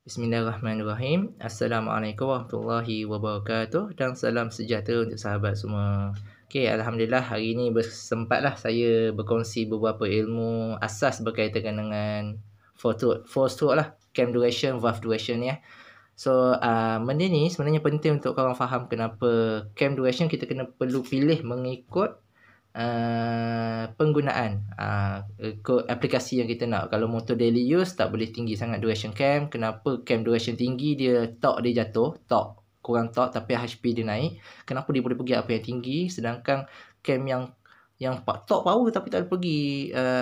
Bismillahirrahmanirrahim. Assalamualaikum warahmatullahi wabarakatuh dan salam sejahtera untuk sahabat semua. Okey, alhamdulillah hari ini bersempatlah saya berkongsi beberapa ilmu asas berkaitan dengan force stroke lah, cam duration, valve duration ya. So, benda ni sebenarnya penting untuk korang faham kenapa cam duration kita kena perlu pilih mengikut penggunaan aplikasi yang kita nak. Kalau motor daily use tak boleh tinggi sangat duration cam. Kenapa cam duration tinggi dia torque dia jatuh, torque kurang torque tapi HP dia naik. Kenapa dia boleh pergi apa yang tinggi sedangkan cam yang torque power tapi tak boleh pergi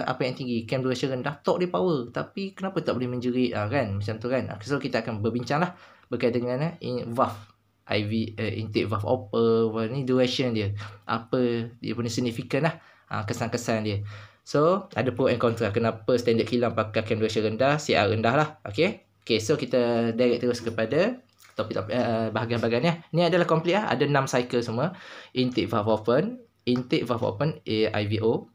apa yang tinggi. Cam duration rendah, torque dia power tapi kenapa tak boleh menjerit kan, macam tu kan. So kita akan berbincang lah berkaitan dengan valve intake valve open ni, duration dia, apa dia punya signifikan lah, kesan-kesan dia. So ada pro and contra kenapa standard kilang pakai cam duration rendah, CR rendah lah. Okay, so kita direct terus kepada topik-topik bahagian-bahagiannya. Ni adalah complete lah, ada 6 cycle semua. Intake valve open, IVO.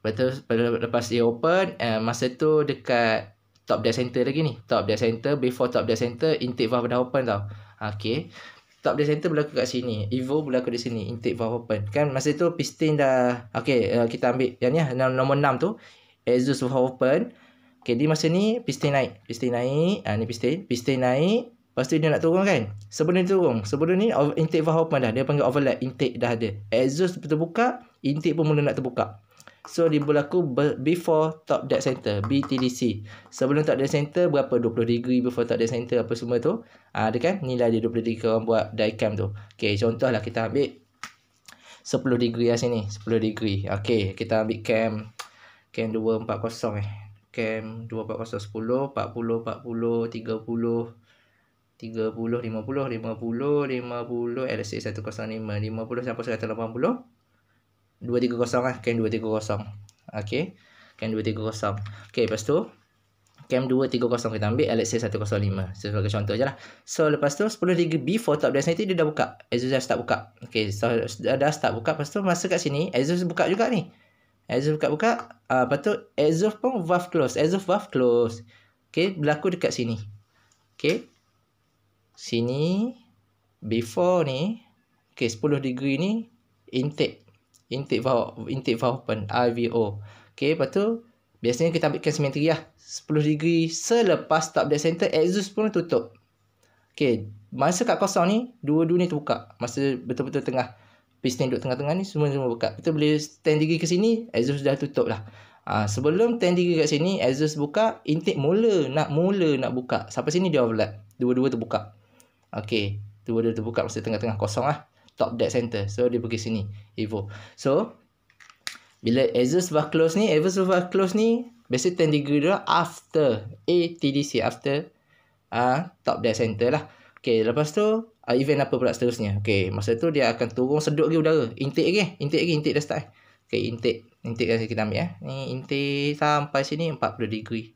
Lepas dia open, masa tu dekat top dead center lagi ni, top dead center, before top dead center intake valve dah open tau. Okay, top dead center berlaku kat sini, Evo berlaku di sini, intake valve open kan. Masa tu piston dah kita ambil yang ni nombor 6 tu, exhaust valve open. Okay, di masa ni piston naik, ni piston naik. Lepas tu dia nak turun kan. Sebelum dia turun, sebelum ni intake valve open dah, dia panggil overlap, intake dah ada, exhaust terbuka, intake pun mula nak terbuka. So dia berlaku before top dead center, BTDC. Sebelum top dead center berapa, 20 degree before top dead center apa semua tu. Ada kan nilai dia 20 degree orang buat diecam tu. Okey, contohlah kita ambil 10 degree lah sini, 10 degree. Okey, kita ambil cam 240 cam 240 10 40 40 30 30 50 50 50 LC 105 50 sampai 180 230 lah, cam 230. Okey, cam 230. Okey, lepas tu cam 230 kita ambil LC 105 sebagai contoh je lah. So lepas tu 10 degree before top dead center dia dah buka, exhaust dah start buka. Okey, so dah start buka. Lepas tu masa kat sini exhaust buka juga ni, exhaust buka. Lepas tu exhaust pun valve close, exhaust valve close. Okey, berlaku dekat sini. Okey, sini before ni. Okey, 10 degree ni intake valve open, IVO. Okey, lepas tu biasanya kita ambilkan simetri lah, 10 degree selepas top dead center exhaust pun tutup. Okey, masa kat kosong ni dua-dua ni terbuka. Masa betul-betul tengah piston duduk tengah-tengah ni semua buka. Kita boleh 10 degree ke sini exhaust dah tutup lah. Sebelum 10 degree kat sini exhaust buka, intake mula nak buka. Sampai sini dia overlap, dua-dua terbuka. Okey, dua-dua terbuka masa tengah-tengah kosong lah, top dead center. So dia pergi sini, Evo. So bila exhaust valve close ni biasa 10 degree dulu after ATDC, after top dead center lah. Okey, lepas tu event apa pula seterusnya. Okey, masa tu dia akan turun sedut lagi udara, intake dah start. Okey, intake kita ambil ni intake sampai sini 40 degree.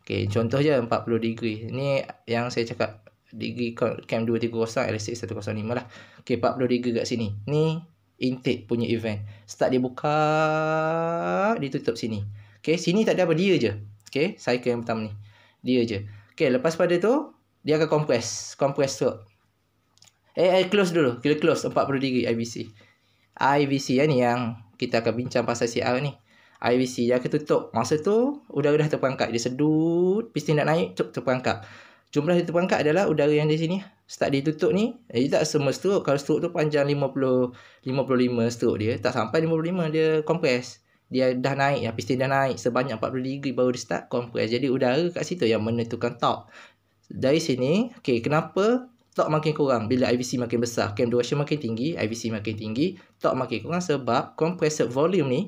Okey, contoh je 40 degree. Ni yang saya cakap degree cam 230 LC 105 lah. Okey, 40 degree kat sini. Ni intake punya event. Start dia buka, ditutup sini. Okey, sini tak ada apa, dia je. Okey, cycle yang pertama ni, dia je. Okey, lepas pada tu dia akan compress stroke. Close dulu. Kita close 40 degree IVC ni yang kita akan bincang pasal CR ni. IVC dia akan tutup. Masa tu udara dah terperangkap, dia sedut, piston nak naik, terperangkap. Jumlah yang terperangkap adalah udara yang di sini. Start ditutup ni, tak semua stroke. Kalau stroke tu panjang 55 stroke dia, tak sampai 55 dia compress. Dia dah naik, piston dah naik sebanyak 40 degree baru dia start compress. Jadi udara kat situ yang menentukan torque. Dari sini, okey, kenapa torque makin kurang bila IVC makin besar? Cam duration makin tinggi, IVC makin tinggi, torque makin kurang sebab compressed volume ni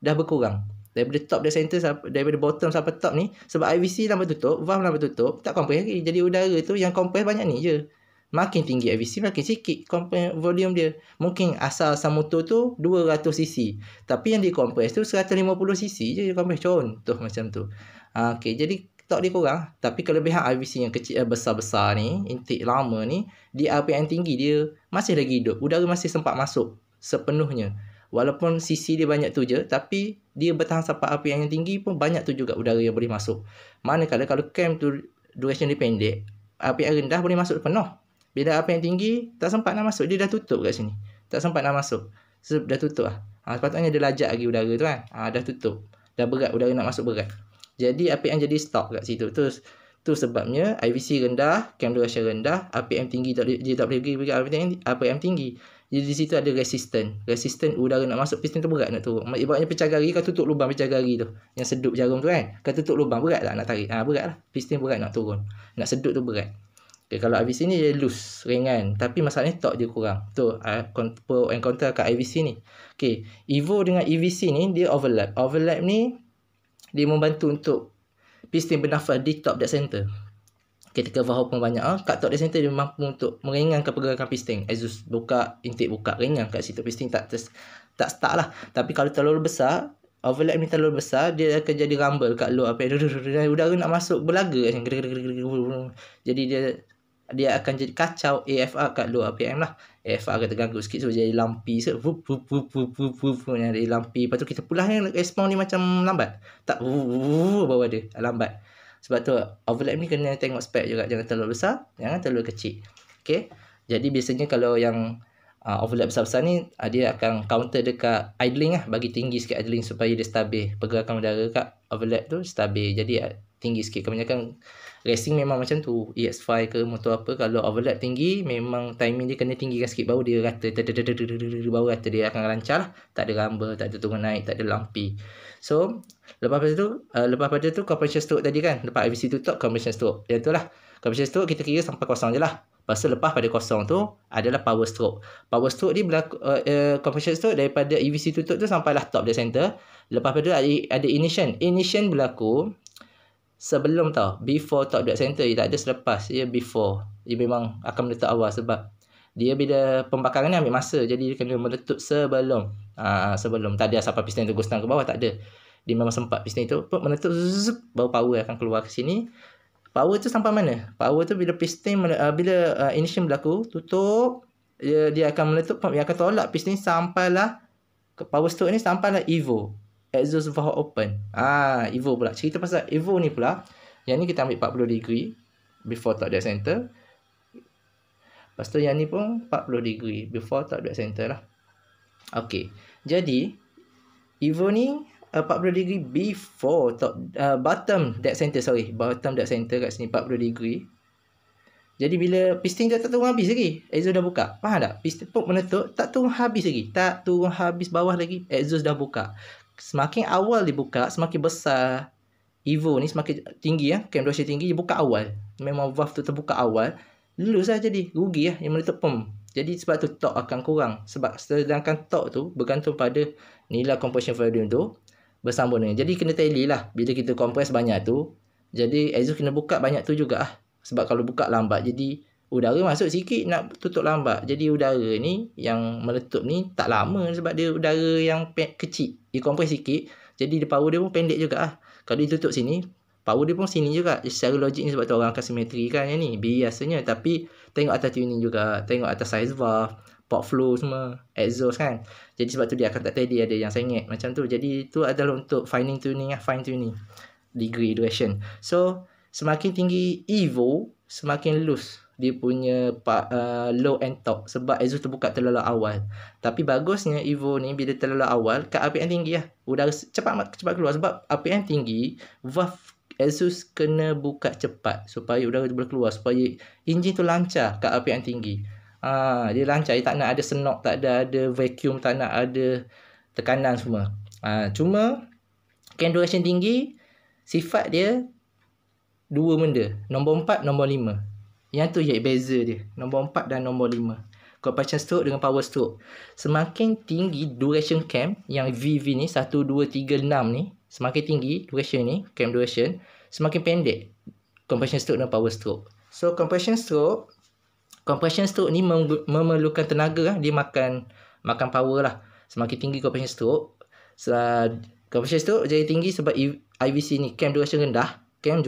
dah berkurang. Daripada top dead center, daripada bottom sampai top ni, sebab IVC lambat tutup, valve lambat tutup, tak compress lagi. Jadi udara tu yang compress banyak ni je. Makin tinggi IVC, makin sikit compress volume dia. Mungkin asal motor tu 200 cc, tapi yang di-compress tu 150 cc je dia compress. Contoh macam tu. Okey, jadi torque dia kurang. Tapi kelebihan IVC yang kecil, besar-besar ni, intake lama ni, di RPM tinggi dia masih lagi hidup. Udara masih sempat masuk sepenuhnya. Walaupun cc dia banyak tu je, tapi dia bertahan sampai RPM yang tinggi pun banyak tu juga udara yang boleh masuk. Manakala kalau cam tu duration dia pendek, RPM rendah boleh masuk penuh. Bila RPM tinggi tak sempat nak masuk, dia dah tutup kat sini. Tak sempat nak masuk. So, dah tutup lah. Sepatutnya dia lajak lagi udara tu kan. Dah tutup. Dah berat, udara nak masuk berat. Jadi RPM jadi stop kat situ. Tu sebabnya IVC rendah, cam duration rendah, RPM tinggi dia tak boleh pergi RPM tinggi. Jadi di situ ada resistan udara nak masuk, piston tu berat nak turun. Ibaratnya pecah gari, kau tutup lubang pecah gari tu yang sedut jarum tu kan, kau tutup lubang, berat tak nak tarik? Berat lah, piston berat nak turun, nak sedut tu berat. Kalau IVC ni dia loose, ringan, tapi masalahnya torque dia kurang. Tu pro and contra kat IVC ni. Evo dengan EVC ni dia overlap ni dia membantu untuk piston bernafas di top dead center. Ketika valve open banyak, kat top dead center dia mampu untuk meringankan pergerakan piston. Exhaust buka, intake buka, ringan kat situ. Piston tak stuck lah. Tapi kalau terlalu besar, overlap ni terlalu besar, dia akan jadi rumble kat low RPM. Udara nak masuk berlaga macam. Jadi dia akan jadi kacau AFR kat low RPM lah. AFR akan terganggu sikit, so jadi lampi. Jadi lampi. Lepas tu kita pula yang respon ni macam lambat. Tak bawah dia lambat. Sebab tu overlap ni kena tengok spek juga. Jangan terlalu besar, jangan terlalu kecil. Jadi biasanya kalau yang overlap besar-besar ni, dia akan counter dekat idling lah. Bagi tinggi sikit idling supaya dia stabil. Pergerakan udara kat overlap tu stabil. Jadi tinggi sikit. Kebanyakan racing memang macam tu. EX5 ke motor apa, kalau overlap tinggi, memang timing dia kena tinggikan sikit. Baru dia rata. Baru rata, dia akan lancar lah. Tak ada rumble, tak ada turun naik, tak ada lampi. So lepas pada tu compression stroke tadi kan. Lepas IVC tutup, compression stroke. Yang tu lah, compression stroke kita kira sampai kosong je lah. Lepas tu lepas pada kosong tu adalah power stroke. Power stroke ni berlaku, compression stroke daripada EVC tutup tu sampailah top dead center. Lepas pada ada ignition berlaku sebelum before top dead center. Dia tak ada selepas, dia before. Dia memang akan meletup awal sebab dia bila pembakaran ni ambil masa. Jadi dia kena meletup sebelum. Sebelum. Tak ada sampai piston tu gostan ke bawah, tak ada. Dia memang sempat piston tu meletup, baru power akan keluar ke sini. Power tu sampai mana? Power tu bila piston bila ignition berlaku, tutup, dia akan meletup, dia akan tolak piston sampailah ke power stroke ni, sampailah Evo. Exhaust valve open. Evo pula. Cerita pasal Evo ni pula. Yang ni kita ambil 40 degree before top dead center. Lepas tu yang ni pun 40 degree before top dead center lah. Jadi Evo ni 40 degree before bottom dead center. Bottom dead center kat sini 40 degree. Jadi bila piston dah tak turun habis lagi, exhaust dah buka. Faham tak? Piston pump meletup, tak turun habis lagi. Tak turun habis bawah lagi, exhaust dah buka. Semakin awal dibuka, semakin besar Evo ni, semakin tinggi cam duration tinggi, dia buka awal. Memang valve tu terbuka awal, lulus lah, jadi rugi yang meletup pump. Jadi sebab tu torque akan kurang. Sebab sedangkan torque tu bergantung pada nilai compression volume tu bersama dengan. Jadi kena tally lah. Bila kita compress banyak tu, jadi exhaust kena buka banyak tu juga lah. Sebab kalau buka lambat, jadi udara masuk sikit, nak tutup lambat. Jadi udara ni yang meletup ni tak lama sebab dia udara yang kecil. Dia compress sikit, jadi power dia pun pendek juga lah. Kalau dia tutup sini, power dia pun sini juga. Secara logik ni sebab tu orang akan simetri kan yang ni biasanya. Tapi tengok atas tuning juga, tengok atas size valve, port flow semua, exhaust kan. Jadi sebab tu dia akan tak tadi, ada yang sengit macam tu. Jadi tu adalah untuk fine tuning degree duration. So semakin tinggi Evo, semakin loose dia punya low and top sebab exhaust terbuka terlalu awal. Tapi bagusnya Evo ni bila terlalu awal, kat RPM tinggi lah, udara cepat keluar. Sebab RPM tinggi, valve exhaust kena buka cepat supaya udara tu boleh keluar, supaya enjin tu lancar kat RPM tinggi. Dia lancar, dia tak nak ada senok, tak ada vacuum, tak nak ada tekanan semua. Cuma cam duration tinggi, sifat dia dua benda, nombor 4, nombor 5. Yang tu je beza dia, nombor 4 dan nombor 5. Compression stroke dengan power stroke. Semakin tinggi duration cam, yang VV ni 1, 2, 3, 6 ni, semakin tinggi duration ni, cam duration, semakin pendek compression stroke dan power stroke. So compression stroke ni memerlukan tenaga, dia makan power lah. Semakin tinggi compression stroke, compression stroke jadi tinggi sebab IVC ni cam duration rendah, cam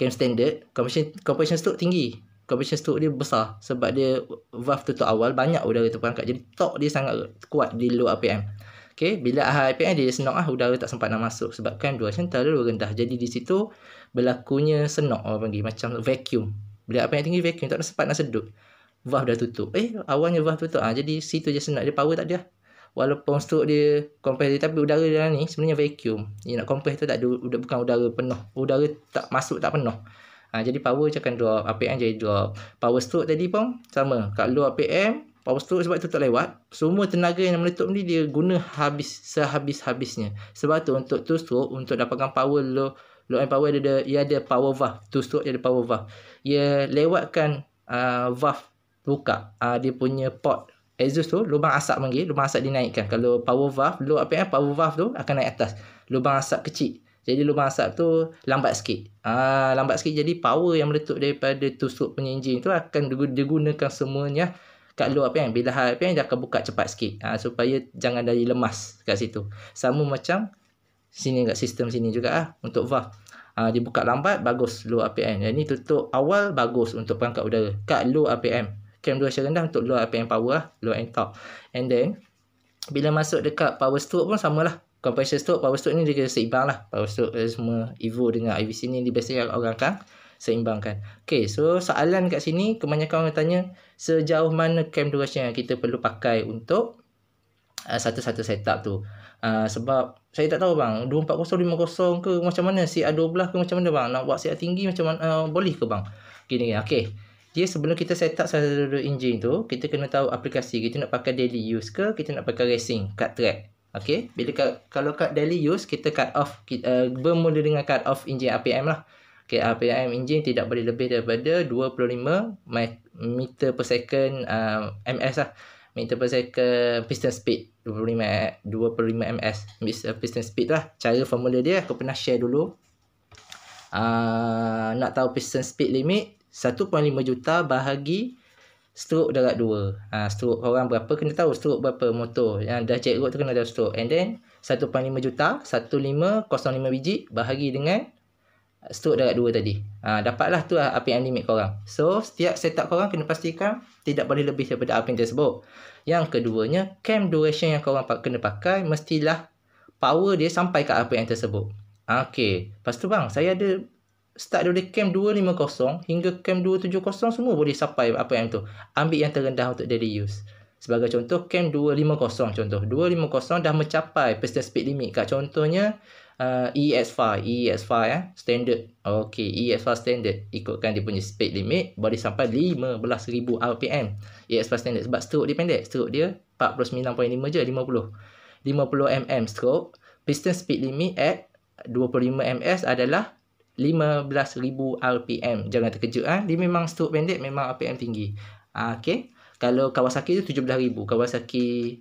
standard, compression stroke tinggi. Compression stroke dia besar sebab dia valve tutup awal, banyak udara terperangkap. Jadi torque dia sangat kuat di low RPM. Okay, bila APM dia senok udara tak sempat nak masuk sebab cam duration terlalu rendah. Jadi di situ berlakunya senok orang panggil, macam vacuum. Bila APM tinggi vacuum tak sempat nak sedut. Valve dah tutup. Awalnya valve tutup. Jadi situ je senok dia, power tak ada. Walaupun stroke dia compress dia, tapi udara dalam ni sebenarnya vacuum. Dia nak compress tu tak ada, bukan udara penuh. Udara tak masuk tak penuh. Jadi power je akan drop, APM jadi drop. Power stroke tadi pun sama. Kat low APM, power stroke sebab tu tak lewat, semua tenaga yang meletup ni dia guna sehabis-habisnya. Sebab tu untuk two stroke, untuk dapatkan power low and power dia ada power valve. Two stroke dia ada power valve. Dia lewatkan valve buka. Dia punya port exhaust tu, lubang asap panggil, lubang asap dinaikkan. Kalau power valve, low APM, power valve tu akan naik atas. Lubang asap kecil. Jadi lubang asap tu lambat sikit. Lambat sikit, jadi power yang meletup daripada two stroke punya enjin tu akan digunakan semuanya kat low APM. Bila high APM dia akan buka cepat sikit. Supaya jangan dari lemas kat situ. Sama macam sini kat sistem sini juga untuk valve. Dia buka lambat, bagus low APM. Yang ni tutup awal, bagus untuk perangkat udara kat low APM. Cam duration rendah untuk low APM power, low and top. And then bila masuk dekat power stroke pun samalah. Compression stroke, power stroke ni dia kena seimbang lah. Power stroke semua Evo dengan IVC ni biasanya orang akan seimbangkan. Okay, so soalan kat sini kebanyakan orang tanya sejauh mana cam duration yang kita perlu pakai untuk satu-satu setup tu. Sebab saya tak tahu bang, 240-50 ke macam mana, CR12 ke macam mana bang, nak buat CR tinggi macam mana, boleh ke bang? Gini, okay. Dia sebelum kita set up satu engine tu, kita kena tahu aplikasi kita nak pakai daily use ke kita nak pakai racing kat track. Okay, kalau kat daily use kita cut off, bermula dengan cut off engine APM lah. Okay, APM engine tidak boleh lebih daripada 25 meter per second ms lah. Meter per second piston speed 25 ms piston speed lah. Cara formula dia aku pernah share dulu. Nak tahu piston speed limit 1.5 juta bahagi stroke darab 2. Stroke orang berapa kena tahu, stroke berapa motor yang dah check road tu kena tahu stroke. And then 1.5 juta 1505 biji bahagi dengan stroke darab 2 tadi. Dapatlah tu lah APM limit korang. So setiap setup korang kena pastikan tidak boleh lebih daripada APM tersebut. Yang keduanya, cam duration yang korang kena pakai mestilah power dia sampai ke APM tersebut. Okay, lepas tu bang, saya ada start dari cam 250 hingga cam 270 semua boleh sampai APM tu. Ambil yang terendah untuk daily use. Sebagai contoh, cam 250 contoh. 250 dah mencapai piston speed limit kat contohnya EX5 standard. Okey, EX5 standard ikutkan dia punya speed limit boleh sampai 15,000 RPM. EX5 standard sebab stroke dia pendek. Stroke dia 49.5 je, 50 mm stroke. Piston speed limit at 25 ms adalah 15,000 RPM. Jangan terkejut dia memang stroke pendek, memang RPM tinggi. Okey. Kalau Kawasaki tu 17,000. Kawasaki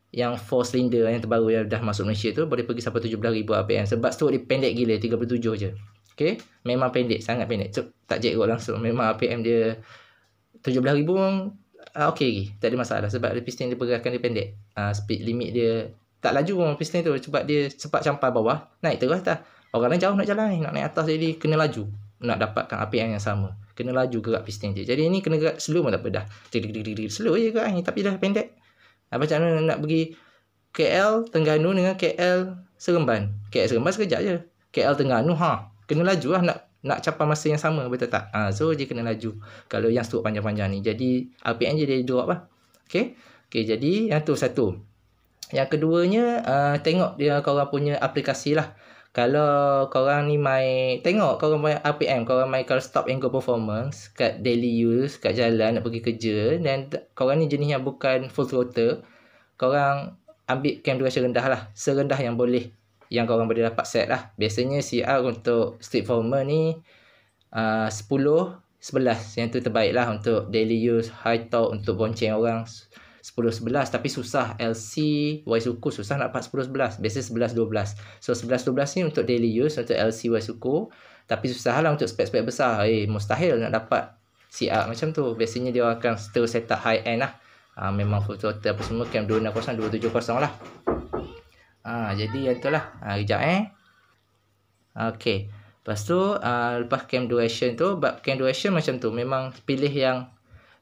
yang 4 cylinder yang terbaru yang dah masuk Malaysia tu boleh pergi sampai 17,000 RPM sebab stroke dia pendek gila, 37 je. Okey, memang pendek, sangat pendek. So, tak jack road langsung. Memang RPM dia 17,000 pun okey lagi, tak ada masalah sebab dia piston dia pergerakan dia pendek. Speed limit dia tak laju pun piston tu sebab dia cepat sampai bawah, naik terus dah. Orang lain jauh nak jalan ni, nak naik atas jadi kena laju. Nak dapatkan RPM yang sama, kena laju gerak piston dia. Jadi ni kena gerak slow pun tak apa dah. Slow je gerak ni tapi dah pendek. Macam mana nak pergi KL Terengganu dengan KL Seremban. KL Seremban sekejap je. KL Terengganu kena laju lah nak capai masa yang sama, betul tak? So dia kena laju kalau yang stroke panjang-panjang ni. Jadi RPM je dia drop lah. Okey, jadi yang tu satu. Yang keduanya tengok dia korang punya aplikasi lah. Kalau korang ni tengok korang main RPM, korang main kalau stop and go performance kat daily use, kat jalan nak pergi kerja, dan korang ni jenis yang bukan full throttle, korang ambil cam duration rendah lah, serendah yang boleh, yang korang boleh dapat set lah. Biasanya CR untuk street performer ni 10, 11 yang tu terbaik lah untuk daily use, high torque untuk bonceng orang 10, 11. Tapi susah LC Waisuku susah nak dapat 10, 11. Biasanya 11, 12. So 11, 12 ni untuk daily use, untuk LC Waisuku. Tapi susah lah untuk spek-spek besar. Mustahil nak dapat CR macam tu. Biasanya dia akan terus set up high end lah. Memang full throttle apa semua, cam 260, 270 lah. Jadi yang tu lah. Kejap Okay. Lepas tu lepas cam duration tu, cam duration macam tu memang pilih yang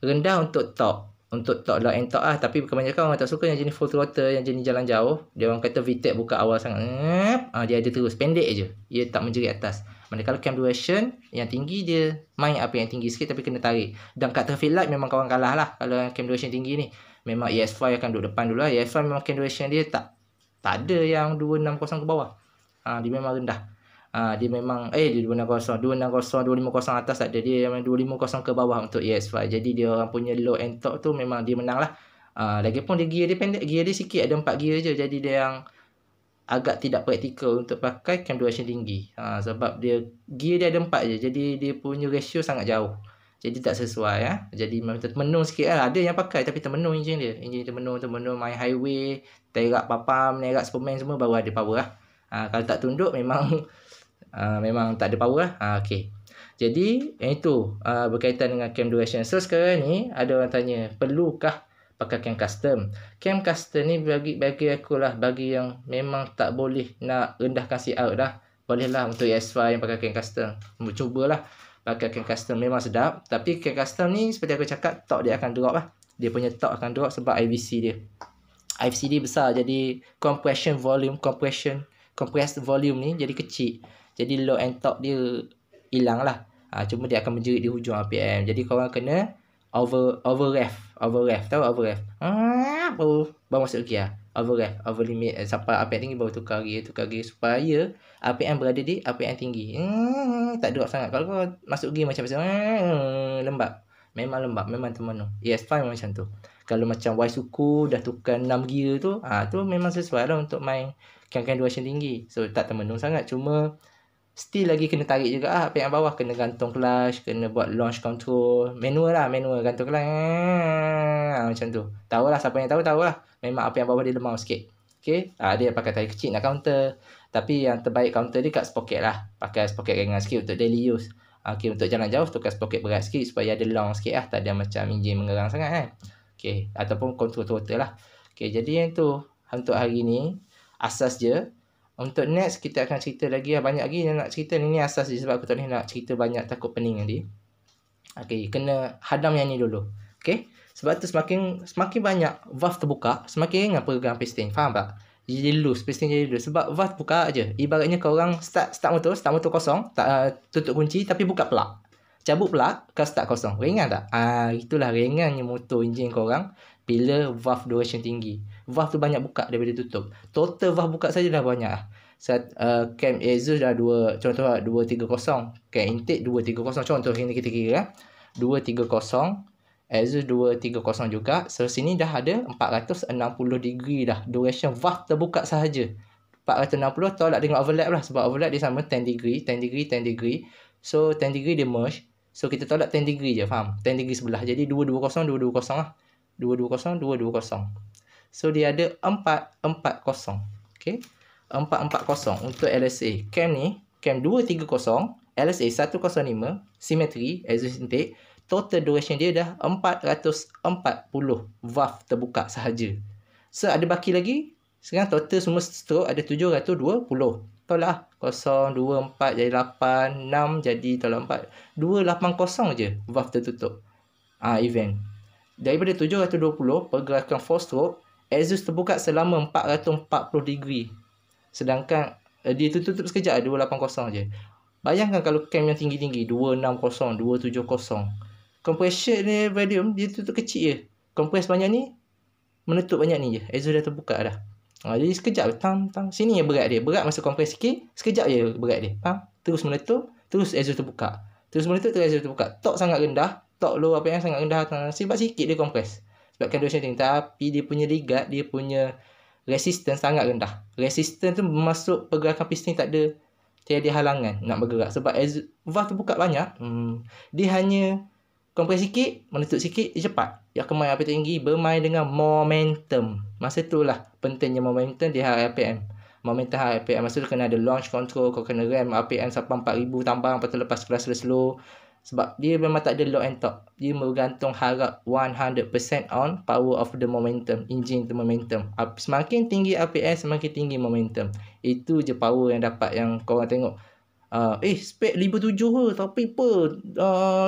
rendah untuk top. untuk torque lock and torque lah. Tapi kebanyakan orang tak suka yang jenis full throttle, yang jenis jalan jauh. Dia orang kata VTEC buka awal sangat, dia ada terus pendek je, dia tak menjerit atas. Manakala cam duration yang tinggi, dia main apa yang tinggi sikit tapi kena tarik. Dan kat traffic light memang kawan kalah lah kalau cam duration tinggi ni. Memang ES5 akan duduk depan dulu lah. ES5 memang cam duration dia tak ada yang 260 ke bawah. Dia memang rendah. Dia memang dia 260, 250 atas tak ada. Dia memang 250 ke bawah untuk ES5. Jadi dia orang punya low and torque tu memang dia menang lah. Lagipun dia gear dia pendek, gear dia sikit, ada 4 gear je. Jadi dia yang agak tidak praktikal untuk pakai cam duration tinggi. Sebab dia gear dia ada 4 je. Jadi dia punya ratio sangat jauh. Jadi tak sesuai ya. Jadi memang termenung sikit lah. Ada yang pakai tapi termenung enjin dia. Enjin termenung main highway, terak papam, nerak Superman semua baru ada power lah. Kalau tak tunduk memang memang tak ada power lah. Okay. Jadi yang itu berkaitan dengan cam duration. So sekarang ni ada orang tanya, perlukah pakai cam custom? Cam custom ni bagi aku lah, bagi yang memang tak boleh nak rendahkan CR dah, boleh lah untuk ES5 yang pakai cam custom. Cubalah pakai cam custom, memang sedap. Tapi cam custom ni seperti aku cakap, torque dia akan drop lah. Dia punya torque akan drop sebab IVC dia. IVC dia besar, jadi compressed volume ni jadi kecil. Jadi low and torque dia hilang lah. Cuma dia akan menjerit di hujung RPM. Jadi korang kena over ref. Tahu over ref? Baru masuk gear. Over ref, over limit. Sampai RPM tinggi baru tukar gear supaya RPM berada di RPM tinggi. Tak drop sangat. Kalau kau masuk gear macam lembab. Memang lembab, memang termenung. ES5 memang macam tu. Kalau macam Y suku dah tukar 6 gear tu, tu memang sesuai lah untuk main cam duration tinggi. So tak termenung sangat. Cuma still lagi kena tarik juga RPM bawah, kena gantung clutch, kena buat launch control, manual gantung clutch macam tu. Tahulah, siapa yang tahu lah. Memang RPM bawah dia lemah sikit. Okay, dia pakai tarik kecil nak counter. Tapi yang terbaik counter dia kat sprocket lah. Pakai sprocket ringan sikit untuk daily use. Okay, untuk jalan jauh tukar sprocket berat sikit supaya ada long sikit lah, tak ada macam enjin mengerang sangat kan. Okay, ataupun control throttle lah. Okay, jadi yang tu untuk hari ni asas je. Untuk next kita akan cerita lagi banyak lagi yang nak cerita ni asas je, sebab aku tak boleh nak cerita banyak, takut pening nanti. Okey, kena hadam yang ni dulu. Okey, sebab tu semakin banyak valve terbuka, semakin ringan pegang piston. Faham tak? Jadi loose, piston jadi loose sebab valve buka aje. Ibaratnya kau orang start motor kosong, tak tutup kunci tapi buka plug. Cabut plug, kau start kosong. Ringan tak? Itulah ringannya motor enjin kau orang bila valve duration tinggi. Valve tu banyak buka daripada tutup. Total valve buka saja dah banyak lah. Cam exhaust dah 230. Cam intake 230. Contoh ini kita kira 230. Exhaust 230 juga. So sini dah ada 460 degree dah. Duration valve terbuka sahaja 460. Tolak dengan overlap lah. Sebab overlap dia sama 10 degree. So 10 degree dia merge. So kita tolak 10 degree je, faham? 10 degree sebelah. Jadi 220 lah. 220. So dia ada 440. Okay, 440 untuk LSA. Cam ni, cam 230, LSA 105, simetri, exhaust intake. Total duration dia dah 440 valve terbuka sahaja. So ada baki lagi. Sekarang total semua stroke ada 720. Tolak 0, 2, 4 jadi 8, 6 jadi tolak 4. 280 je valve tertutup. Event. Daripada 720 pergerakan 4 stroke, exhaust terbuka selama 440 degree. Sedangkan dia tutup sekejap 280 je. Bayangkan kalau cam yang tinggi-tinggi 260, 270. Compression ni volume dia tutup kecil je. Compress banyak ni, menutup banyak ni je. Exhaust dah terbuka dah. Jadi sekejap tang. Sini yang berat dia. Berat masa compress sikit, sekejap je berat dia. Terus meletup, terus exhaust terbuka. Terus meletup, terus exhaust terbuka. Torque sangat rendah. Torque low RPM sangat rendah. Sebab sikit dia compress. Sebab cam duration tinggi. Tapi dia punya ligat, dia punya resistance sangat rendah. Resistance tu masuk pergerakan piston tak ada, tiada halangan nak bergerak. Sebab valve terbuka banyak, dia hanya compress sikit, menutup sikit, dia cepat. Dia akan main RPM tinggi, bermain dengan momentum. Masa tu lah pentingnya momentum di high RPM. Momentum high RPM, masa tu kena ada launch control, kau kena rem RPM sampai 4000 tambah, lepas tu lepas kelas slow. Sebab dia memang tak ada low and torque. Dia bergantung harap 100% on power of the momentum, engine to momentum. Semakin tinggi RPM, semakin tinggi momentum. Itu je power yang dapat, yang korang tengok Spek 5,700 ke tapi apa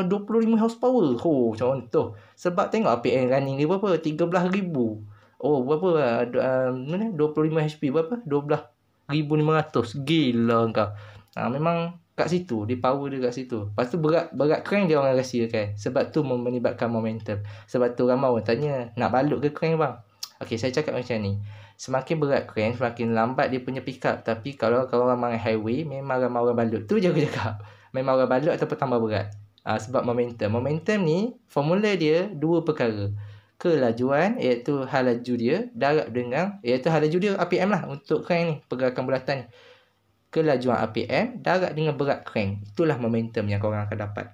25 horsepower. Contoh. Sebab tengok APM running dia berapa? 13,000. Berapa lah? 25 HP berapa? 12,500. Gila kau. Memang kat situ. Dia power dia kat situ. Lepas tu berat crank dia orang rahsiakan. Sebab tu melibatkan momentum. Sebab tu ramai orang tanya, nak balut ke crank bang? Okay, saya cakap macam ni. Semakin berat crank, semakin lambat dia punya pick up. Tapi kalau orang main highway, memang ramai orang balut. Tu je aku cakap. Memang orang balut ataupun tambah berat. Sebab momentum. Momentum ni, formula dia dua perkara. Kelajuan, iaitu hal laju dia, darab dengan, iaitu hal laju dia RPM lah untuk crank ni, pergerakan bulatan ni. Kelajuan RPM, darab dengan berat crank. Itulah momentum yang korang akan dapat.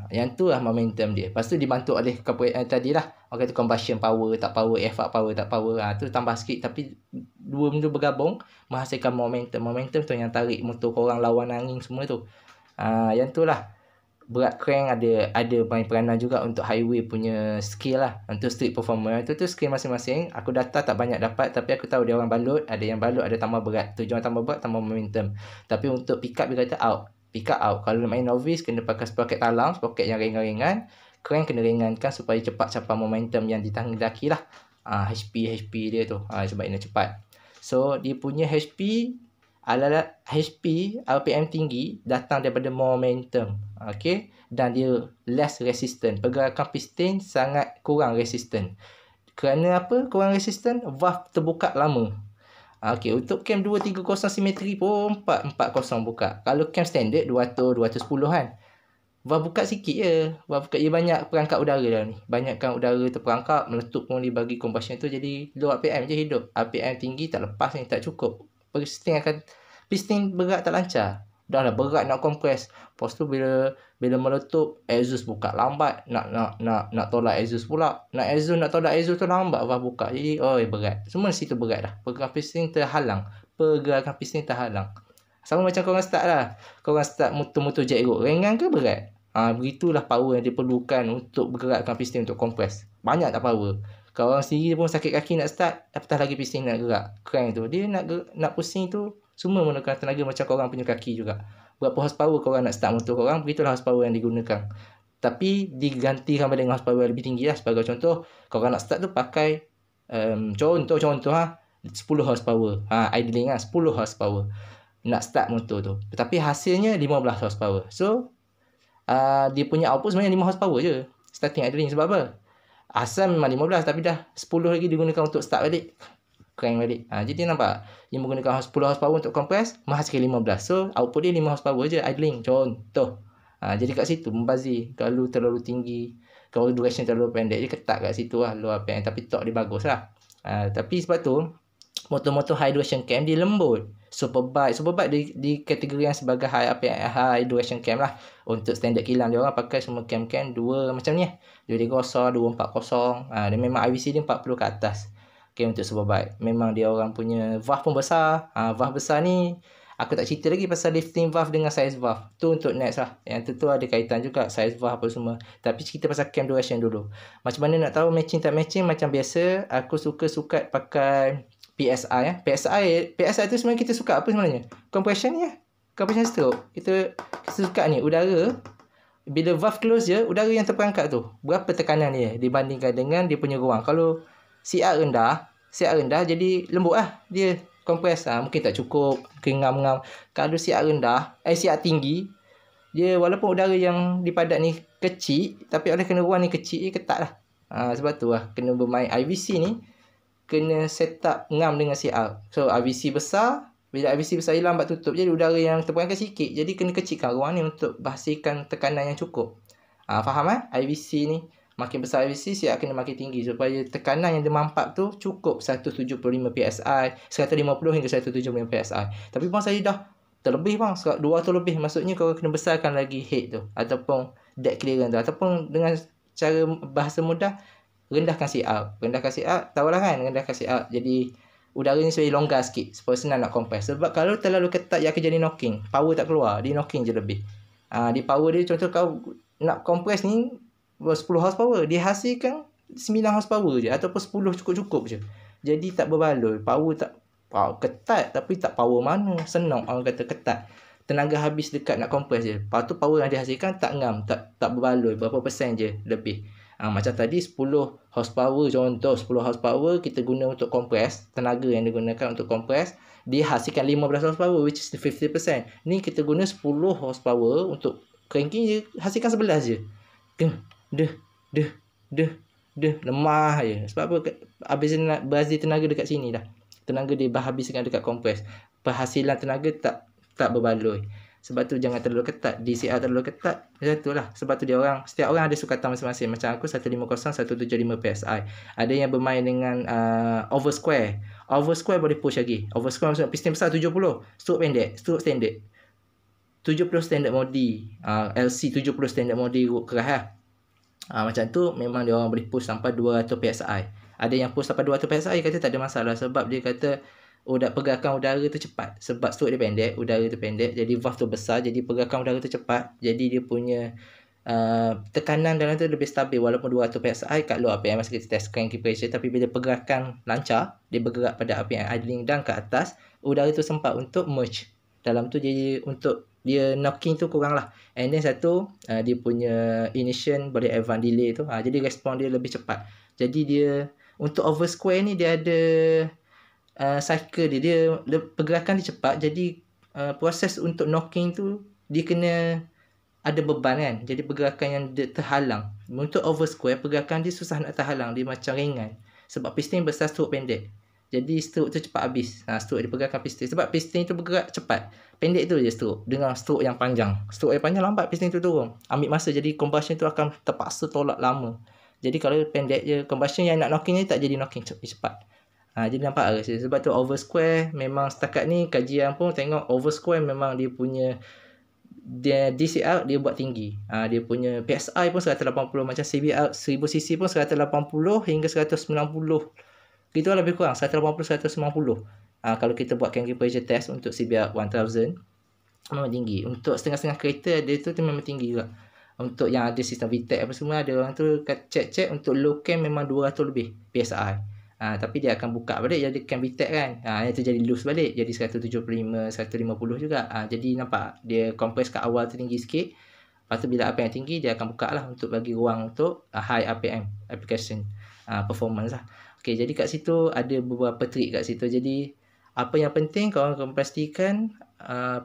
Yang tu lah momentum dia. Lepas tu dibantu oleh tadi lah. Orang kata combustion power, tak power, effort power, tak power. Tu tambah sikit. Tapi dua benda bergabung menghasilkan momentum. Momentum tu yang tarik motor korang lawan angin semua tu. Yang tu lah. Berat crank ada main peranan juga untuk highway punya skill lah. Untuk street performer. Tu skill masing-masing. Aku data tak banyak dapat. Tapi aku tahu dia orang balut. Ada yang balut, ada tambah berat. Tujuan tambah berat, tambah momentum. Tapi untuk pick up dia kata out. Pick up out. Kalau main novice, kena pakai sprocket talang, sprocket yang ringan-ringan. Crank kena ringankan supaya cepat capai momentum yang ditangdaki lah. HP dia tu. Sebab dia cepat. So, dia punya HP RPM tinggi datang daripada momentum. Okay. Dan dia less resistant. Pergerakan piston sangat kurang resistant. Kerana apa kurang resistant? Valve terbuka lama. Okay, untuk cam 230 simetri pun 440 buka. Kalau cam standard 200, 210 kan. Valve buka sikit je. Valve buka, dia banyak perangkap udara dah ni. Banyakkan udara terperangkap, meletup pun dia bagi combustion tu jadi low RPM je hidup. RPM tinggi tak lepas ni, tak cukup. Piston berat tak lancar. Dah lah berat nak compress. Lepas tu bila meletup, exhaust buka lambat. Nak tolak exhaust pula. Nak tolak exhaust tu lambat valve buka. Jadi berat. Semua situ berat dah. Pergerakan piston terhalang. Sama macam korang start lah. Korang start motor-motor jet road. Ringan ke berat? Begitulah power yang diperlukan untuk bergerakkan piston untuk compress. Banyak tak power? Kalau orang sendiri pun sakit kaki nak start, apatah lagi piston nak gerak. Crank tu. Dia nak pusing tu, semua menggunakan tenaga macam korang punya kaki juga. Berapa horsepower korang nak start motor korang, begitulah horsepower yang digunakan. Tapi digantikan dengan horsepower yang lebih tinggi lah. Sebagai contoh, korang nak start tu pakai contoh 10 horsepower. Idling lah 10 horsepower. Nak start motor tu. Tetapi hasilnya 15 horsepower. So, dia punya output sebenarnya 5 horsepower je. Starting idling. Sebab apa? Asal memang 15 tapi dah 10 lagi digunakan untuk start balik. Crank balik. Jadi nampak? Dia menggunakan 10 horsepower untuk compress, menghasilkan 15. So, output dia 5 horsepower je idling. Contoh. Jadi kat situ membazir. Kalau terlalu tinggi, kalau duration terlalu pendek, dia ketat kat situ lah low RPM. Tapi torque dia bagus lah. Tapi sebab tu, motor-motor high duration cam dia lembut. Superbike di kategorikan sebagai high duration cam lah. Untuk standard kilang dia orang pakai semua cam-cam 2 macam ni 230, 240. Dia memang IVC dia 40 ke atas. Okay, untuk superbike memang dia orang punya valve pun besar. Valve besar ni aku tak cerita lagi pasal lifting valve dengan size valve. Tu untuk next lah. Yang tu ada kaitan juga size valve apa semua. Tapi cerita pasal cam duration dulu. Macam mana nak tahu matching tak matching? Macam biasa aku suka pakai PSI. PSI tu sebenarnya kita suka apa sebenarnya? Compression ni compression stroke. Kita suka ni udara. Bila valve close je, udara yang terperangkap tu, berapa tekanan dia dibandingkan dengan dia punya ruang. Kalau CR rendah jadi lembut lah dia compress. Mungkin tak cukup, ngam-ngam. Kalau CR tinggi, dia walaupun udara yang di padat ni kecil, tapi oleh kerana ruang ni kecil, dia ketat lah. Sebab tu lah kena bermain IVC ni, kena set up ngam dengan CR. So IVC besar, bila IVC besar dia lambat tutup, jadi udara yang terperangkap sikit. Jadi kena kecilkan ruang ni untuk hasilkan tekanan yang cukup. Faham IVC ni makin besar IVC, CR kena makin tinggi supaya tekanan yang dia mampak tu cukup 175 PSI, 150 hingga 175 PSI. Tapi bang saya dah terlebih bang, 200 lebih. Maksudnya kau kena besarkan lagi head tu ataupun deck clearance tu, ataupun dengan cara bahasa mudah, rendahkan CR. Rendahkan CR. Jadi udara ni supaya longgar sikit, supaya senang nak compress. Sebab kalau terlalu ketat, dia akan jadi knocking. Power tak keluar, dia knocking je lebih. Di power dia, contoh kau nak compress ni 10 horsepower, dia hasilkan 9 horsepower je, ataupun 10 cukup-cukup je. Jadi tak berbaloi. Power ketat, tapi tak power mana. Senang orang kata ketat. tenaga habis dekat nak compress je. Lepas tu power yang dihasilkan tak ngam, tak berbaloi, berapa persen je lebih. Macam tadi 10 horsepower contoh, 10 horsepower kita guna untuk compress, tenaga yang digunakan untuk compress dia hasilkan 15 horsepower which is 50%. Ni kita guna 10 horsepower untuk cranking je hasilkan 11 je. Lemah je. Sebab apa? Habis berazir tenaga dekat sini dah. Tenaga dia habiskan dekat compress. Penghasilan tenaga tak berbaloi. Sebab tu jangan terlalu ketat. DCR terlalu ketat, macam tu lah. Sebab tu setiap orang ada sukatan masing-masing. Macam aku 150, 175 PSI. Ada yang bermain dengan over square. Over square boleh push lagi. Over square maksudnya piston besar 70. Stroke pendek, stroke standard. 70 standard modi. LC 70 standard modi keras lah. Macam tu memang dia orang boleh push sampai 200 PSI. Ada yang push sampai 200 PSI kata tak ada masalah. Sebab dia kata pergerakan udara tu cepat. Sebab stroke dia pendek, udara tu pendek, jadi valve tu besar, jadi pergerakan udara tu cepat. Jadi dia punya tekanan dalam tu lebih stabil. Walaupun 200 PSI kat low RPM masa kita test cranking pressure, tapi bila pergerakan lancar, dia bergerak pada RPM idling dan ke atas, udara tu sempat untuk merge dalam tu. Jadi untuk dia knocking tu kurang lah. And then satu, dia punya ignition boleh advance delay tu. Jadi respon dia lebih cepat. Jadi dia untuk over square ni dia ada cycle dia pergerakan dia cepat. Jadi proses untuk knocking tu dia kena ada beban kan. Jadi pergerakan yang dia terhalang. Untuk over square pergerakan dia susah nak terhalang. Dia macam ringan. Sebab piston besar, stroke pendek. Jadi stroke tu cepat habis. Stroke dia pergerakan piston. Sebab piston tu bergerak cepat. Pendek tu je stroke. Dengan stroke yang panjang. Stroke yang panjang lambat piston tu turun. Ambil masa. Jadi combustion tu akan terpaksa tolak lama. Jadi kalau pendek je combustion yang nak knocking ni tak jadi knocking cepat. Jadi nampak ke? Sebab tu over square memang setakat ni kajian pun tengok over square memang dia punya DCR dia buat tinggi. Dia punya PSI pun 180 macam CBR 1000cc pun 180 hingga 190. Gitu lah lebih kurang 180 190. Kalau kita buat cranking pressure test untuk CBR 1000 memang tinggi. Untuk setengah-setengah kereta dia tu memang tinggi juga. Untuk yang ada sistem VTEC apa semua, ada orang tu check untuk low cam memang 200 lebih PSI. Tapi dia akan buka balik jadi cam VTEC kan. Itu jadi loose balik jadi 175, 150 juga. Jadi nampak dia compress kat awal tu tinggi sikit. Lepas tu bila RPM tinggi dia akan buka lah untuk bagi ruang untuk high RPM application performance lah. Okay, jadi kat situ ada beberapa trik kat situ. Jadi apa yang penting korang kena pastikan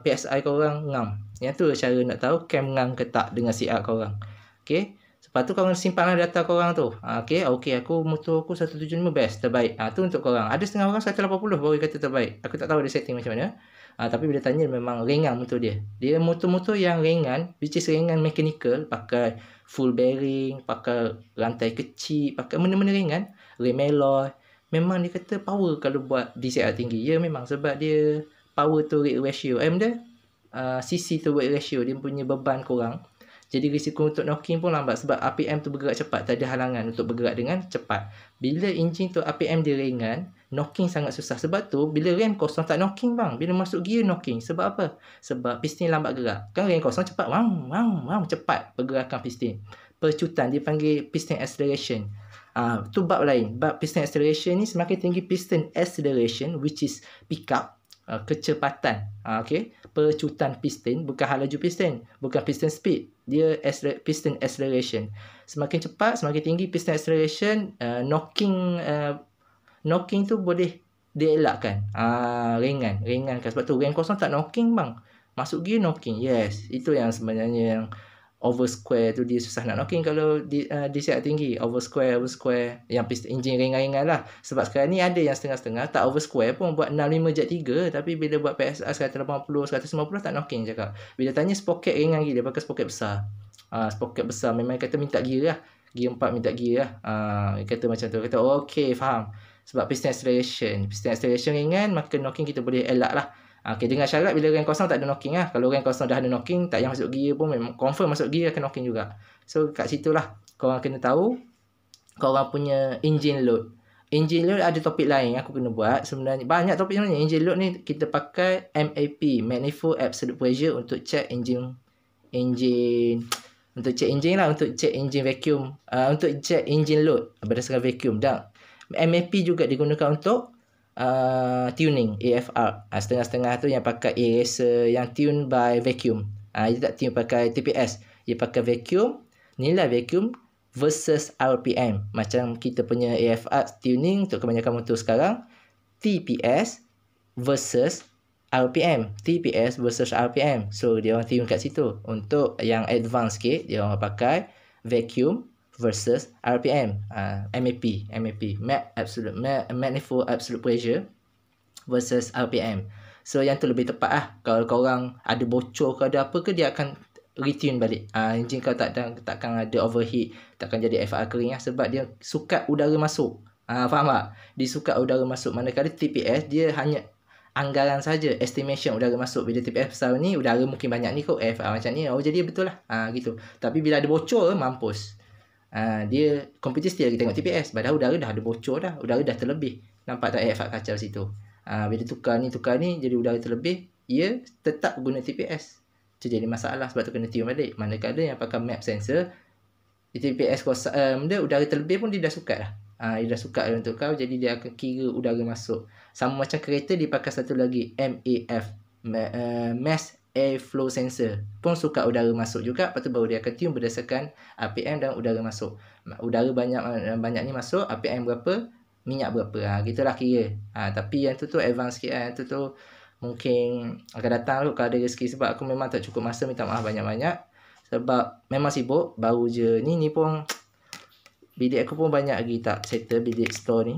PSI korang ngam. Yang tu cara nak tahu cam ngam ke tak dengan CR korang. Okay. Lepas tu korang simpanlah data korang tu. Okay, aku motor aku 175 best, terbaik. Tu untuk korang. Ada setengah orang 180 baru kata terbaik. Aku tak tahu dia setting macam mana. Tapi bila tanya memang ringan motor dia. Dia motor-motor yang ringan, which is ringan mechanical, pakai full bearing, pakai rantai kecil, pakai benda-benda ringan, rem alloy. Memang dia kata power kalau buat DCR tinggi. Ya memang sebab dia power to weight ratio. CC to weight ratio dia punya beban kurang. Jadi risiko untuk knocking pun lambat sebab RPM tu bergerak cepat. Tak ada halangan untuk bergerak dengan cepat. Bila enjin tu RPM dia ringan, knocking sangat susah. Sebab tu bila rem kosong tak knocking bang. Bila masuk gear knocking. Sebab apa? Sebab piston lambat gerak. Kan rem kosong cepat. Cepat pergerakan piston. Percutan dia panggil piston acceleration. Tu bab lain. Bab piston acceleration ni semakin tinggi piston acceleration which is pick up. Kecepatan. Okay. Percutan piston. Bukan hal laju piston. Bukan piston speed. Dia piston acceleration. Semakin cepat, semakin tinggi piston acceleration, knocking tu boleh dielakkan. Ringan. Sebab tu rem kosong tak knocking bang. Masuk gear knocking. Yes. Itu yang sebenarnya yang over square tu dia susah nak knocking kalau DCR tinggi. Over square yang piston enjin ringan-ringan lah. Sebab sekarang ni ada yang setengah-setengah tak over square pun buat 65 jet 3, tapi bila buat PSI 180 150 tak knocking cakap. Bila tanya sprocket ringan gila, pakai sprocket besar. Sprocket besar memang kata minta gear lah. Gear 4 minta gear lah. Kata macam tu. Kata okay faham. Sebab piston acceleration ringan, maka knocking kita boleh elak lah. Okay, dengan syarat bila rem kosong tak ada knocking lah. Kalau rem kosong dah ada knocking, tak payah masuk gear pun memang confirm masuk gear akan knocking juga. So kat situlah korang kena tahu korang punya engine load. Engine load ada topik lain yang aku kena buat. Sebenarnya banyak topik sebenarnya. Engine load ni kita pakai MAP, Manifold Absolute Pressure untuk check engine untuk check engine lah, untuk check engine vacuum, untuk check engine load berdasarkan vacuum. Dan MAP juga digunakan untuk tuning AFR. Setengah-setengah tu yang pakai eraser yang tune by vacuum. Dia tak tune pakai TPS. Dia pakai vacuum, nilai vacuum versus RPM. Macam kita punya AFR tuning untuk kebanyakan motor sekarang, TPS versus RPM. TPS versus RPM. So dia orang tune kat situ. Untuk yang advance sikit, dia orang pakai vacuum versus RPM, MAP, Manifold Absolute Pressure versus RPM. So yang tu lebih tepat lah. Kalau korang ada bocor ke ada apa ke, dia akan retune balik. Enjin kau takkan ada overheat, takkan jadi FR kering lah, sebab dia sukat udara masuk. Faham tak? Dia sukat udara masuk. Manakala TPS dia hanya anggaran saja, estimation udara masuk. Bila TPS besar ni, udara mungkin banyak ni kot, FR macam ni, jadi betul lah. Gitu. Tapi bila ada bocor, mampus. Dia komputer still lagi tengok TPS, padahal udara dah ada bocor dah, udara dah terlebih. Nampak tak FR kacau situ. Bila tukar ni jadi udara terlebih, ia tetap guna TPS. Itu jadi masalah, sebab tu kena tune balik. Manakala yang pakai map sensor, TPS dia udara terlebih pun dia dah sukat lah. Dia dah sukat untuk kau, jadi dia akan kira udara masuk. Sama macam kereta, dia pakai satu lagi MAF, Mass Airflow Sensor, pun sukat udara masuk juga. Lepas tu baru dia akan tune berdasarkan RPM dan udara masuk. Udara banyak ni masuk, RPM berapa, minyak berapa. Gitulah kira. Tapi yang tu advance sikit. Yang tu mungkin akan datang tu kalau ada rezeki. Sebab aku memang tak cukup masa, minta maaf banyak-banyak. Sebab memang sibuk, baru je. Ni pun bilik aku pun banyak lagi tak settle, bilik store ni.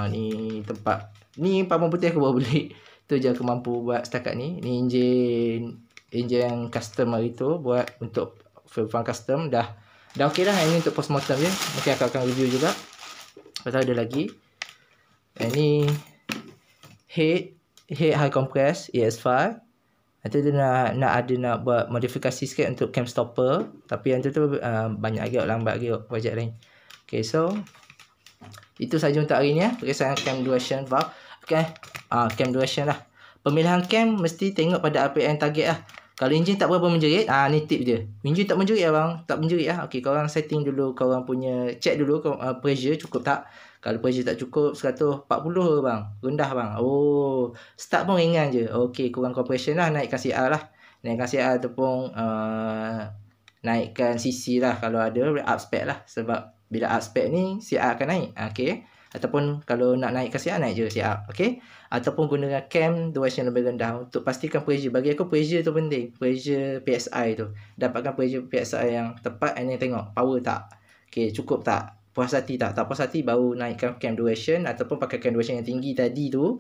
Ni tempat, ni papan putih aku baru beli. Tu je aku mampu buat setakat ni. Ni enjin yang custom hari tu, buat untuk fan custom. Dah okey dah. Ini untuk postmortem je. Mungkin aku akan review juga. Pasal ada lagi. Ini head high compress ES5. Nanti tu nak buat modifikasi sikit untuk cam stopper. Tapi yang tu banyak lagi, lambat lagi projek lain. Okay, so itu saja untuk hari ni ya. Periksa cam duration valve. Okay. Cam duration lah. Pemilihan cam mesti tengok pada RPM target lah. Kalau enjin tak berapa menjerit, ni tip dia. Enjin tak menjerit abang, tak menjerit lah. Okay, korang setting dulu, korang punya check dulu pressure cukup tak. Kalau pressure tak cukup 140 bang, rendah bang. Start pun ringan je. Okay, kurang compression lah, naikkan CR lah. Naikkan CR ataupun naikkan CC lah kalau ada, up spec lah. Sebab bila up spec ni CR akan naik. Okay. Ataupun kalau nak naikkan CR, naik je CR. Okay. Ataupun gunakan cam duration lebih rendah untuk pastikan pressure. Bagi aku pressure tu penting. Pressure PSI tu. Dapatkan pressure PSI yang tepat. And then tengok power tak. Okay, cukup tak. Puas hati tak. Tak puas hati baru naikkan cam duration. Ataupun pakai cam duration yang tinggi tadi tu.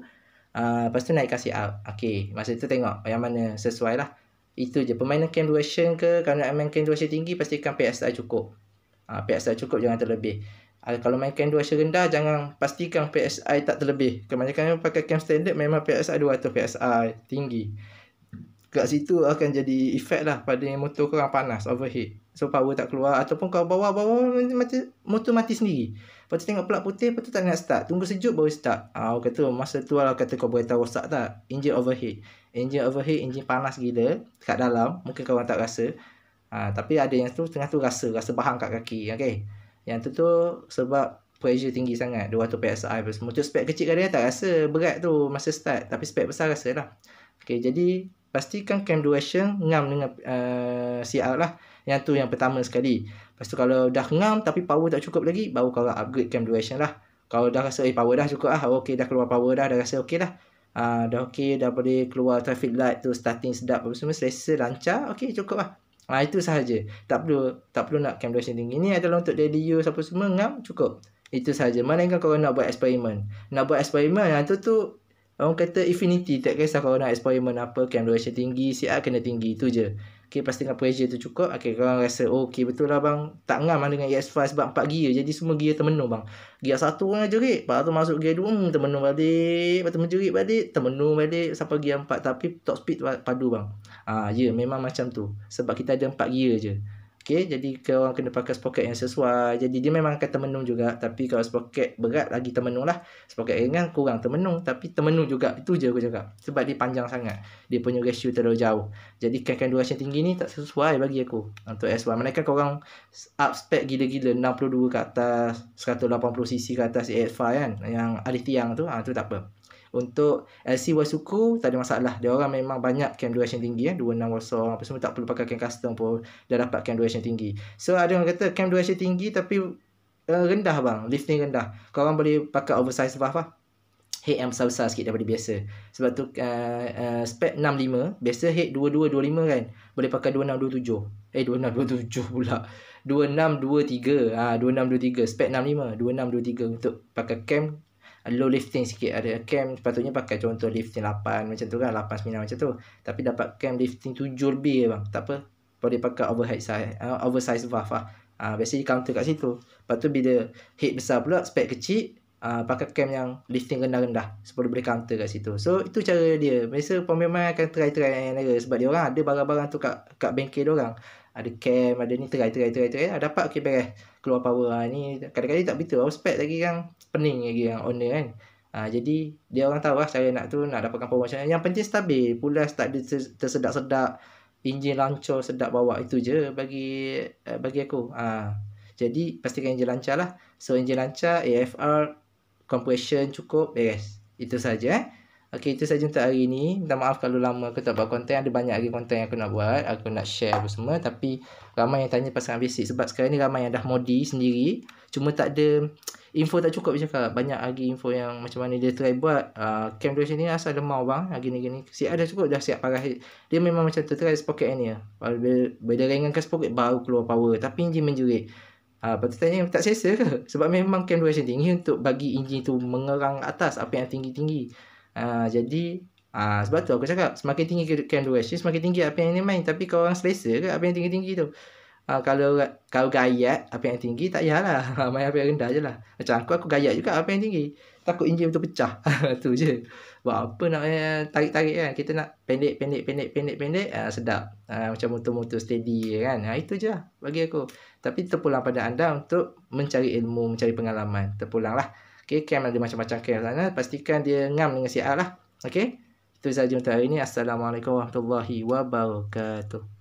Lepas tu naikkan CR. Okay. Masa tu tengok yang mana sesuai lah. Itu je. Permainan cam duration ke. Kalau nak main cam duration tinggi, pastikan PSI cukup. PSI cukup, jangan terlebih. Kalau main cam duration rendah, jangan, pastikan PSI tak terlebih. Kebanyakan pakai cam standard memang PSI 200 PSI tinggi. Kat situ akan jadi efek lah pada motor korang panas, overheat. So power tak keluar. Ataupun kau bawa motor mati sendiri. Lepas tu tengok plug putih, lepas tu tak nak start. Tunggu sejuk baru start. Kata masa tu lah kata kau berita rosak tak. Engine overheat, engine panas gila kat dalam. Mungkin korang tak rasa. Tapi ada yang tu tengah tu rasa bahang kat kaki. Okay. Yang tu sebab pressure tinggi sangat, 200 PSI. Motor spek kecil kadang tak rasa berat tu masa start, tapi spek besar rasa lah. Okay, jadi pastikan cam duration ngam dengan CR lah. Yang tu yang pertama sekali. Lepas tu kalau dah ngam tapi power tak cukup lagi, baru korang upgrade cam duration lah. Kalau dah rasa power dah cukup lah, okay, dah keluar power dah rasa okay lah. Dah okay, dah boleh keluar traffic light tu, starting sedap, semua selesa, lancar, okay, cukup lah. Itu sahaja. Tak perlu nak cam duration tinggi. Ini adalah untuk daily use apa semua, ngam cukup. Itu sahaja. Melainkan korang nak buat eksperimen. Yang tu orang kata infinity. Tak kisah korang nak eksperimen apa, cam duration tinggi, CR kena tinggi. Itu je. Okay, pastikan pressure tu cukup. Okay, korang rasa okay, betul lah bang, tak ngam lah dengan ES5 sebab 4 gear. Jadi semua gear termenung bang. Gear 1 orang jerit, lepas tu masuk gear 2 termenung balik, lepas tu menjerit balik, termenung balik sampai gear 4. Tapi top speed padu bang. Ya, memang macam tu. Sebab kita ada 4 gear je. Okay, jadi korang kena pakai sprocket yang sesuai. Jadi dia memang akan termenung juga. Tapi kalau sprocket berat lagi termenung lah. Sprocket ringan kurang termenung, tapi termenung juga. Itu je aku cakap. Sebab dia panjang sangat. Dia punya ratio terlalu jauh. Jadi cam duration tinggi ni tak sesuai bagi aku untuk S1. Mereka korang up spec gila-gila 62 ke atas, 180cc ke atas AS5 kan, yang ada tiang tu, tu tak apa. Untuk LC Wasuku tak ada masalah. Dia orang memang banyak cam duration tinggi 260 apa semua, tak perlu pakai cam custom pun dah dapat cam duration tinggi. So ada orang kata cam duration tinggi tapi rendah bang, lifting rendah. Korang boleh pakai oversize valve lah. Head yang besar-besar sikit daripada biasa. Sebab tu spec 65, biasa head 2225 kan. Boleh pakai 2627. 2627 pula. 2623. 2623 spec 65, 2623 untuk pakai cam low lifting sikit. Ada cam sepatutnya pakai contoh lifting 8 macam tu kan, 8 9 macam tu. Tapi dapat cam lifting 7 lebih bang. Tak apa. Boleh pakai oversize valve lah. Biasanya counter kat situ. Lepas tu bila head besar pula, spec kecil, pakai cam yang lifting rendah-rendah supaya boleh counter kat situ. So itu cara dia. Biasa pemain akan try yang lain sebab dia orang ada barang-barang tu kat bengkel dia orang. Ada cam, ada ni try. Dapat okey beres. Keluar power. Ni kadang-kadang tak betul. Spec lagi kan pening lagi yang owner kan. Jadi dia orang tahu lah cara nak dapatkan power macam mana. Yang penting stabil. Pulas tak ada tersedak-sedak. Enjin lancar sedap bawa. Itu je bagi aku. Jadi pastikan enjin lancar lah. So enjin lancar, AFR, compression cukup, beres. Itu saja. Okey, itu saja untuk hari ni. Minta maaf kalau lama aku tak buat konten. Ada banyak lagi konten yang aku nak buat. Aku nak share apa semua. Tapi ramai yang tanya pasal basic. Sebab sekarang ni ramai yang dah modi sendiri. Cuma tak ada info, tak cukup dia cakap. Banyak lagi info yang macam mana dia try buat. Cam duration ni asal lemau bang. Gini-gini. Siap dah cukup. Dah siap parah. Dia memang macam tu. Try sprocket ni. Bila ringankan sprocket baru keluar power. Tapi enjin menjerit. Lepas tu tanya tak selesa ke? Sebab memang cam duration tinggi untuk bagi enjin tu mengerang atas apa yang tinggi-tinggi. Jadi sebab tu aku cakap semakin tinggi cam duration semakin tinggi apa yang ni main. Tapi kalau orang selesa ke apa yang tinggi-tinggi tu? Kalau gayat apa yang tinggi tak payahlah. Main apa yang rendah je lah. Macam aku gayat juga apa yang tinggi. Takut enjin tu pecah. Tu je. Buat apa nak tarik-tarik kan. Kita nak pendek. Sedap. Macam motor-motor steady kan. Itu je lah bagi aku. Tapi terpulang pada anda untuk mencari ilmu, mencari pengalaman. Terpulang lah. Okay, cam ada macam-macam cam sana. Pastikan dia ngam dengan siap lah. Okay. Itu sahaja untuk hari ini. Assalamualaikum warahmatullahi wabarakatuh.